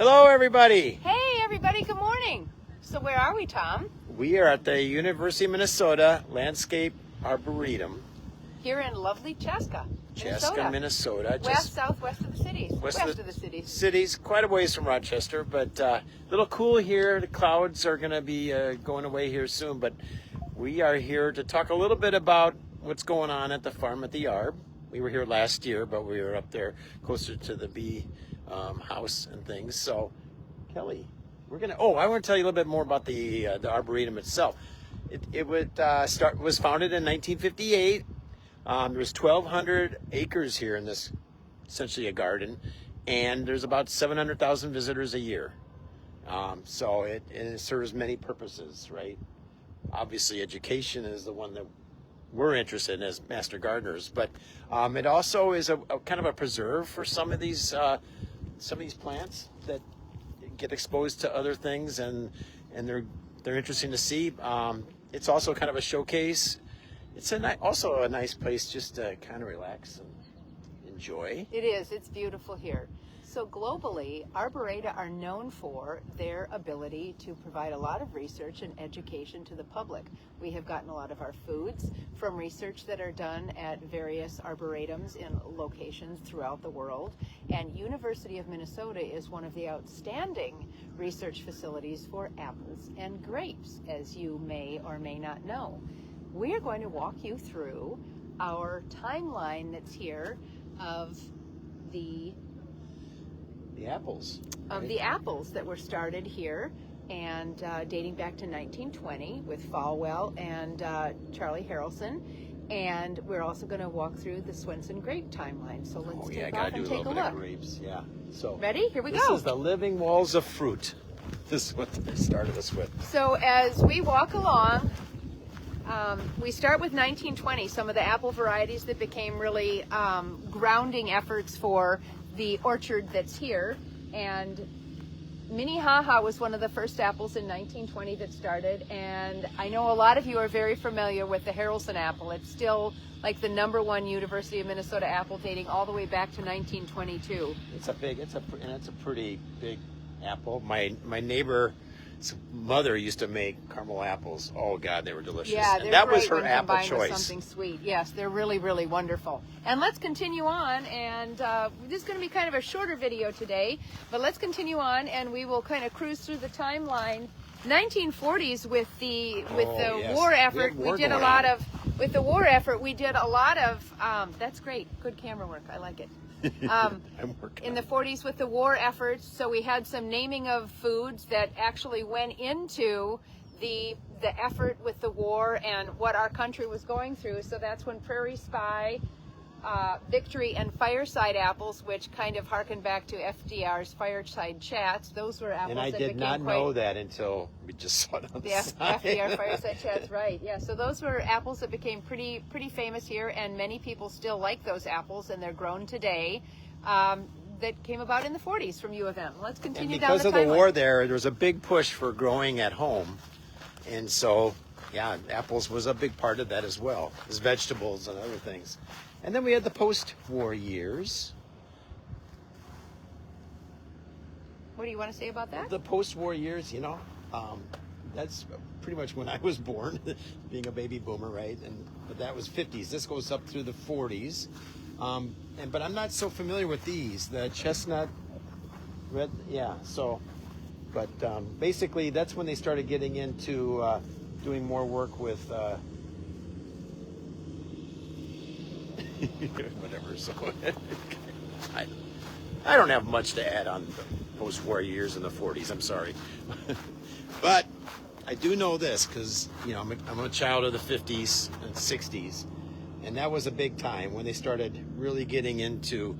Hello, everybody. Hey, everybody. Good morning. So where are we, Tom? We are at the University of Minnesota Landscape Arboretum. Here in lovely Chaska, Minnesota. West, southwest of the cities. West of the cities. Cities, quite a ways from Rochester, but a little cool here. The clouds are going to be going away here soon, but we are here to talk a little bit about what's going on at the farm at the ARB. We were here last year, but we were up there closer to the bee house and things. So, Kelly, we're gonna. Oh, I want to tell you a little bit more about the Arboretum itself. It was founded in 1958. There's 1,200 acres here in this, essentially a garden, and there's about 700,000 visitors a year. So it serves many purposes, right? Obviously, education is the one that we're interested in as master gardeners, but it also is a kind of a preserve for some of these plants that get exposed to other things, and they're interesting to see. It's also kind of a showcase. It's also a nice place just to kind of relax and enjoy. It is. It's beautiful here. So globally, Arboreta are known for their ability to provide a lot of research and education to the public. We have gotten a lot of our foods from research that are done at various arboretums in locations throughout the world. And University of Minnesota is one of the outstanding research facilities for apples and grapes, as you may or may not know. We are going to walk you through our timeline that's here of the apples. Of the apples that were started here and dating back to 1920 with Falwell and Charlie Harrelson. And we're also going to walk through the Swenson grape timeline. So let's take off and take a look. Grapes. Yeah. So ready? Here we go. This is the living walls of fruit. This is what they started us with. So as we walk along, we start with 1920, some of the apple varieties that became really grounding efforts for the orchard that's here. And Minnehaha was one of the first apples in 1920 that started. And I know a lot of you are very familiar with the Harrelson apple. It's still like the #1 University of Minnesota apple dating all the way back to 1922. It's a pretty big apple. My neighbor's mother used to make caramel apples. Oh God, they were delicious. Yeah, and that was her apple choice. With something sweet. Yes, they're really, really wonderful. And let's continue on. And this is going to be kind of a shorter video today, but let's continue on, and we will kind of cruise through the timeline. 1940s with the war effort, we did a lot of. With the war effort, we did a lot of. That's great. Good camera work. I like it. I'm working in the 40s with the war efforts, so we had some naming of foods that actually went into the effort with the war and what our country was going through. So that's when Prairie Spy, Victory, and Fireside apples, which kind of harken back to FDR's Fireside Chats. Those were apples and I that did not know that until we just saw it on the side. FDR Fireside Chats, right? Yeah. So those were apples that became pretty famous here, and many people still like those apples, and they're grown today. That came about in the 40s from U of M. Let's continue down the timeline. Because of the war there was a big push for growing at home. And so, yeah, apples was a big part of that as well, as vegetables and other things. And then we had the post-war years. What do you want to say about that? The post-war years, that's pretty much when I was born, being a baby boomer, right? But that was 50s. This goes up through the 40s. But I'm not so familiar with these. The chestnut, red, yeah. So, but basically, that's when they started getting into doing more work with whatever. So, I don't have much to add on the post-war years in the 40s. I'm sorry, but I do know this because I'm a child of the 50s and 60s. And that was a big time when they started really getting into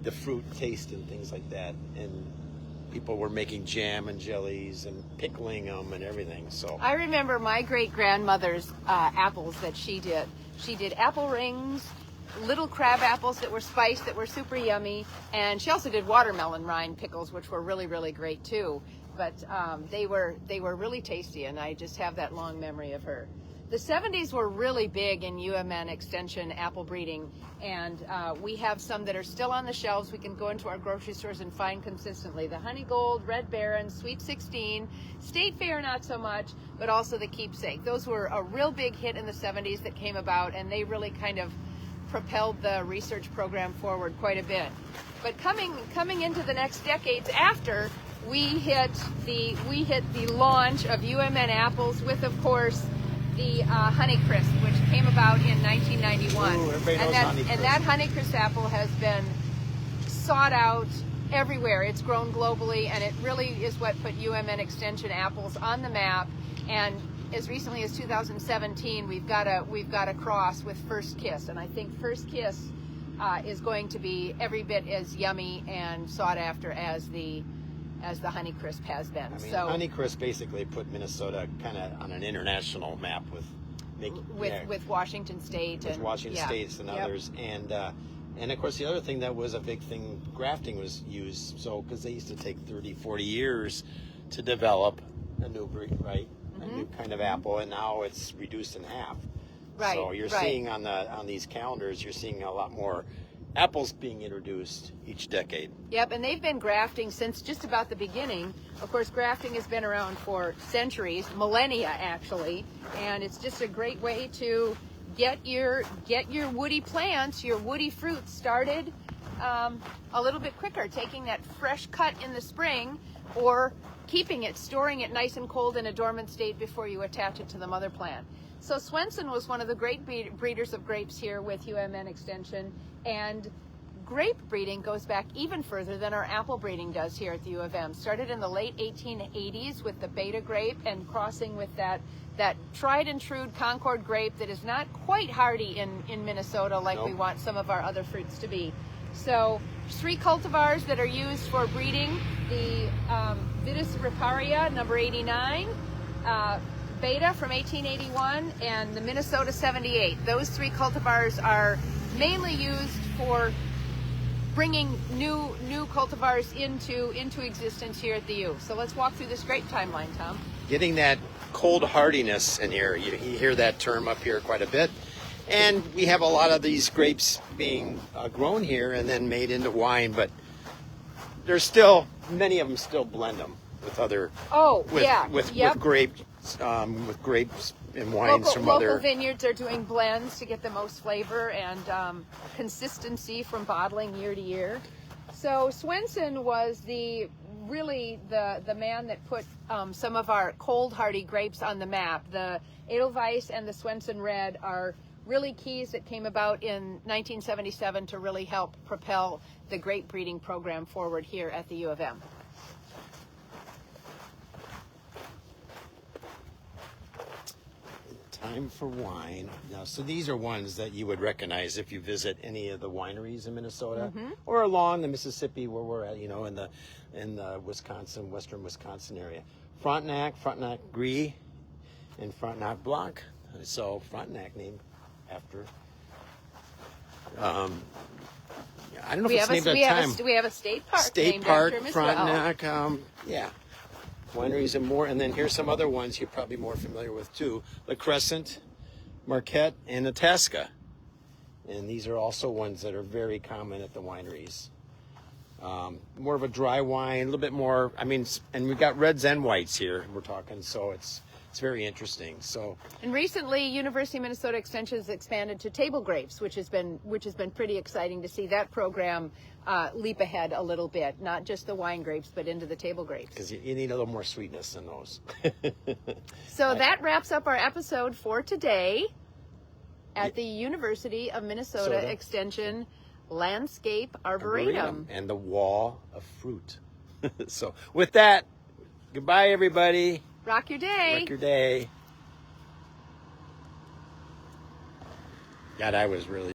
the fruit taste and things like that. And people were making jam and jellies and pickling them and everything. So I remember my great-grandmother's apples that she did. She did apple rings, little crab apples that were spiced, that were super yummy. And she also did watermelon rind pickles, which were really, really great too. But they were really tasty, and I just have that long memory of her. The 70s were really big in UMN extension apple breeding, and we have some that are still on the shelves. We can go into our grocery stores and find consistently. The Honey Gold, Red Baron, Sweet 16, State Fair not so much, but also the Keepsake. Those were a real big hit in the 70s that came about, and they really kind of propelled the research program forward quite a bit. But coming into the next decades after, we hit the launch of UMN apples with, of course, the Honeycrisp, which came about in 1991. Ooh, everybody knows Honeycrisp. And that Honeycrisp apple has been sought out everywhere. It's grown globally, and it really is what put UMN extension apples on the map. And as recently as 2017, we've got a cross with First Kiss, and I think First Kiss is going to be every bit as yummy and sought after as the Honeycrisp has been. I mean, so Honeycrisp basically put Minnesota kind of on an international map with Washington State and Washington States and others, and of course the other thing that was a big thing, grafting was used. So because they used to take 30-40 years to develop a new breed, right? A new kind of apple, and now it's reduced in half. Right. So you're seeing on these calendars, you're seeing a lot more apples being introduced each decade. Yep, and they've been grafting since just about the beginning. Of course, grafting has been around for centuries, millennia actually, and it's just a great way to get your woody plants, your woody fruits started a little bit quicker, taking that fresh cut in the spring or keeping it, storing it nice and cold in a dormant state before you attach it to the mother plant. So Swenson was one of the great breeders of grapes here with UMN Extension, and grape breeding goes back even further than our apple breeding does here at the U of M. Started in the late 1880s with the beta grape and crossing with that tried and true Concord grape that is not quite hardy in Minnesota like we want some of our other fruits to be. So 3 cultivars that are used for breeding: the Vitis riparia, number 89, Beta from 1881, and the Minnesota 78. Those 3 cultivars are mainly used for bringing new cultivars into existence here at the U. So let's walk through this grape timeline, Tom. Getting that cold hardiness in here, you hear that term up here quite a bit. And we have a lot of these grapes being grown here and then made into wine, but there's still, many of them still blend them with other, with grapes and wines from other. Local vineyards are doing blends to get the most flavor and consistency from bottling year to year. So Swenson was really the man that put some of our cold hardy grapes on the map. The Edelweiss and the Swenson Red are really keys that came about in 1977 to really help propel the grape breeding program forward here at the U of M. Time for wine. Now, so these are ones that you would recognize if you visit any of the wineries in Minnesota or along the Mississippi where we're at, in the Wisconsin, western Wisconsin area. Frontenac Gris, and Frontenac Blanc. So Frontenac named after. I don't know if it's named at time. We have a state park. State named Park, after him as Frontenac. well. Wineries and more, and then here's some other ones you're probably more familiar with too: La Crescent, Marquette, and Itasca. And these are also ones that are very common at the wineries. More of a dry wine, a little bit more. And we've got reds and whites here. We're talking, so it's very interesting. So, and recently, University of Minnesota Extension has expanded to table grapes, which has been pretty exciting to see that program leap ahead a little bit, not just the wine grapes, but into the table grapes. Because you need a little more sweetness in those. So that wraps up our episode for today at the University of Minnesota Extension Landscape Arboretum. And the Wall of Fruit. So with that, goodbye, everybody. Rock your day. Rock your day. God, I was really